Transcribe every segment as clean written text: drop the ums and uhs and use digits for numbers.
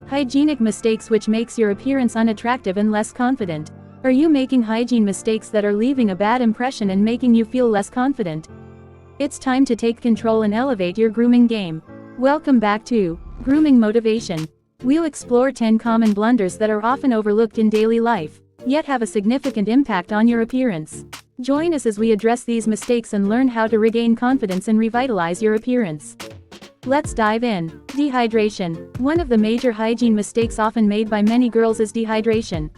Hygienic mistakes which makes your appearance unattractive and less confident. Are you making hygiene mistakes that are leaving a bad impression and making you feel less confident? It's time to take control and elevate your grooming game. Welcome back to Grooming Motivation. We'll explore 10 common blunders that are often overlooked in daily life, yet have a significant impact on your appearance. Join us as we address these mistakes and learn how to regain confidence and revitalize your appearance. Let's dive in. Dehydration. One of the major hygiene mistakes often made by many girls is dehydration.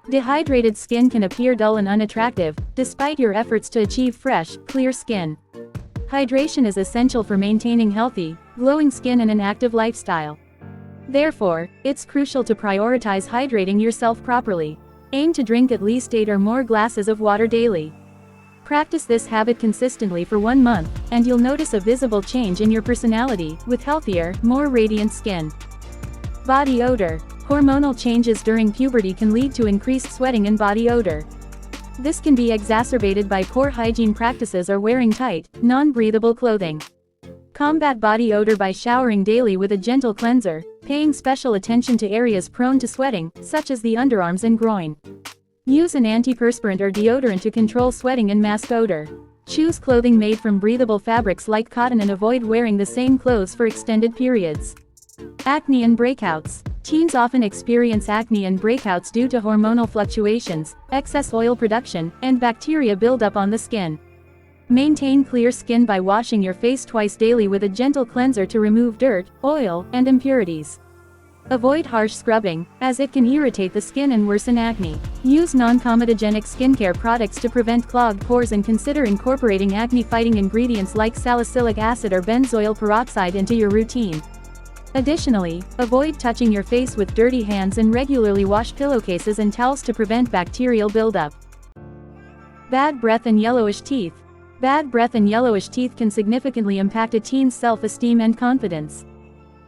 Dehydrated skin can appear dull and unattractive, despite your efforts to achieve fresh, clear skin. Hydration is essential for maintaining healthy, glowing skin and an active lifestyle. Therefore, it's crucial to prioritize hydrating yourself properly. Aim to drink at least 8 or more glasses of water daily. Practice this habit consistently for 1 month, and you'll notice a visible change in your personality, with healthier, more radiant skin. Body odor. Hormonal changes during puberty can lead to increased sweating and body odor. This can be exacerbated by poor hygiene practices or wearing tight, non-breathable clothing. Combat body odor by showering daily with a gentle cleanser, paying special attention to areas prone to sweating, such as the underarms and groin. Use an antiperspirant or deodorant to control sweating and mask odor. Choose clothing made from breathable fabrics like cotton and avoid wearing the same clothes for extended periods. Acne and breakouts. Teens often experience acne and breakouts due to hormonal fluctuations, excess oil production, and bacteria buildup on the skin. Maintain clear skin by washing your face twice daily with a gentle cleanser to remove dirt, oil, and impurities. Avoid harsh scrubbing, as it can irritate the skin and worsen acne. Use non-comedogenic skincare products to prevent clogged pores and consider incorporating acne-fighting ingredients like salicylic acid or benzoyl peroxide into your routine. Additionally, avoid touching your face with dirty hands and regularly wash pillowcases and towels to prevent bacterial buildup. Bad breath and yellowish teeth. Bad breath and yellowish teeth can significantly impact a teen's self-esteem and confidence.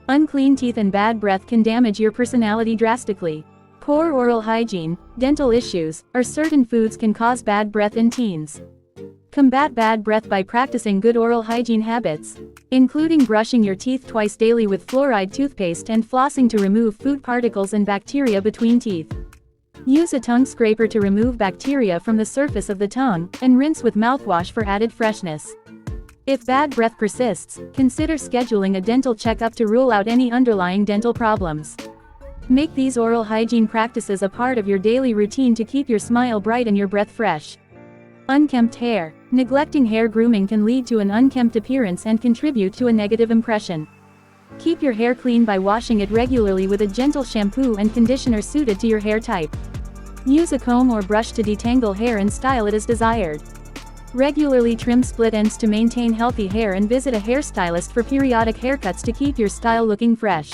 Unclean teeth and bad breath can damage your personality drastically. Poor oral hygiene, dental issues, or certain foods can cause bad breath in teens. Combat bad breath by practicing good oral hygiene habits, including brushing your teeth twice daily with fluoride toothpaste and flossing to remove food particles and bacteria between teeth. Use a tongue scraper to remove bacteria from the surface of the tongue, and rinse with mouthwash for added freshness. If bad breath persists, consider scheduling a dental checkup to rule out any underlying dental problems. Make these oral hygiene practices a part of your daily routine to keep your smile bright and your breath fresh. Unkempt hair. Neglecting hair grooming can lead to an unkempt appearance and contribute to a negative impression. Keep your hair clean by washing it regularly with a gentle shampoo and conditioner suited to your hair type. Use a comb or brush to detangle hair and style it as desired. Regularly trim split ends to maintain healthy hair and visit a hairstylist for periodic haircuts to keep your style looking fresh.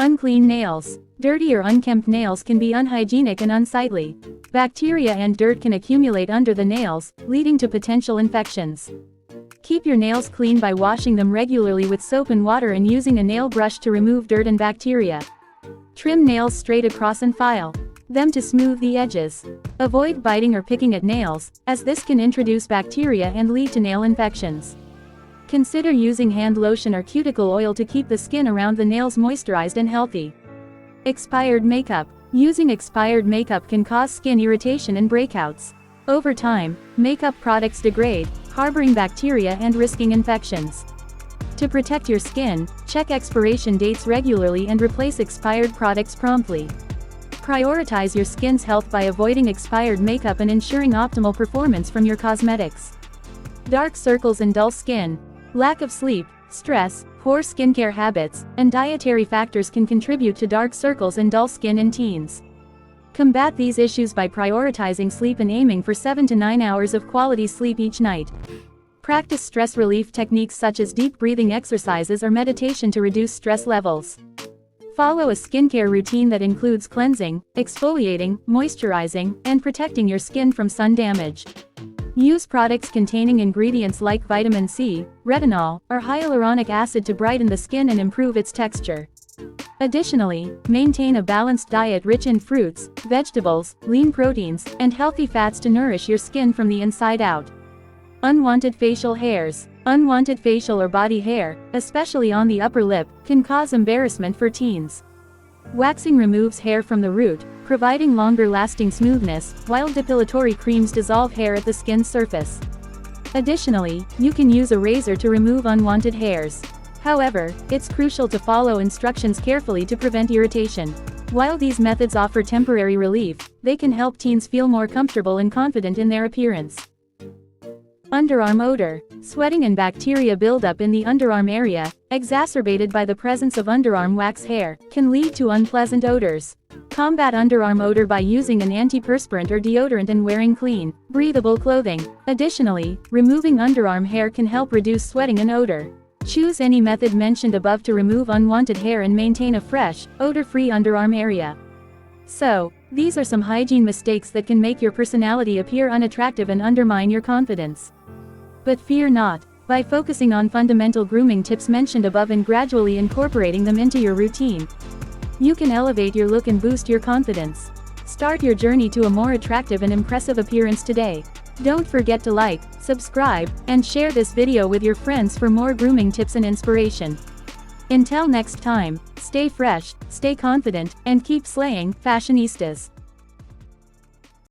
Unclean nails. Dirty or unkempt nails can be unhygienic and unsightly. Bacteria and dirt can accumulate under the nails, leading to potential infections. Keep your nails clean by washing them regularly with soap and water and using a nail brush to remove dirt and bacteria. Trim nails straight across and file them to smooth the edges. Avoid biting or picking at nails, as this can introduce bacteria and lead to nail infections. Consider using hand lotion or cuticle oil to keep the skin around the nails moisturized and healthy. Expired makeup. Using expired makeup can cause skin irritation and breakouts. Over time, makeup products degrade, harboring bacteria and risking infections. To protect your skin, check expiration dates regularly and replace expired products promptly. Prioritize your skin's health by avoiding expired makeup and ensuring optimal performance from your cosmetics. Dark circles and dull skin. Lack of sleep, stress, poor skincare habits, and dietary factors can contribute to dark circles and dull skin in teens. Combat these issues by prioritizing sleep and aiming for 7 to 9 hours of quality sleep each night. Practice stress relief techniques such as deep breathing exercises or meditation to reduce stress levels. Follow a skincare routine that includes cleansing, exfoliating, moisturizing, and protecting your skin from sun damage. Use products containing ingredients like vitamin C, retinol, or hyaluronic acid to brighten the skin and improve its texture. Additionally, maintain a balanced diet rich in fruits, vegetables, lean proteins, and healthy fats to nourish your skin from the inside out. Unwanted facial hairs. Unwanted facial or body hair, especially on the upper lip, can cause embarrassment for teens. Waxing removes hair from the root, providing longer-lasting smoothness, while depilatory creams dissolve hair at the skin's surface. Additionally, you can use a razor to remove unwanted hairs. However, it's crucial to follow instructions carefully to prevent irritation. While these methods offer temporary relief, they can help teens feel more comfortable and confident in their appearance. Underarm odor. Sweating and bacteria buildup in the underarm area, exacerbated by the presence of underarm wax hair, can lead to unpleasant odors. Combat underarm odor by using an antiperspirant or deodorant and wearing clean, breathable clothing. Additionally, removing underarm hair can help reduce sweating and odor. Choose any method mentioned above to remove unwanted hair and maintain a fresh, odor-free underarm area. So, these are some hygiene mistakes that can make your personality appear unattractive and undermine your confidence. But fear not. By focusing on fundamental grooming tips mentioned above and gradually incorporating them into your routine, you can elevate your look and boost your confidence. Start your journey to a more attractive and impressive appearance today. Don't forget to like, subscribe, and share this video with your friends for more grooming tips and inspiration. Until next time, stay fresh, stay confident, and keep slaying, fashionistas.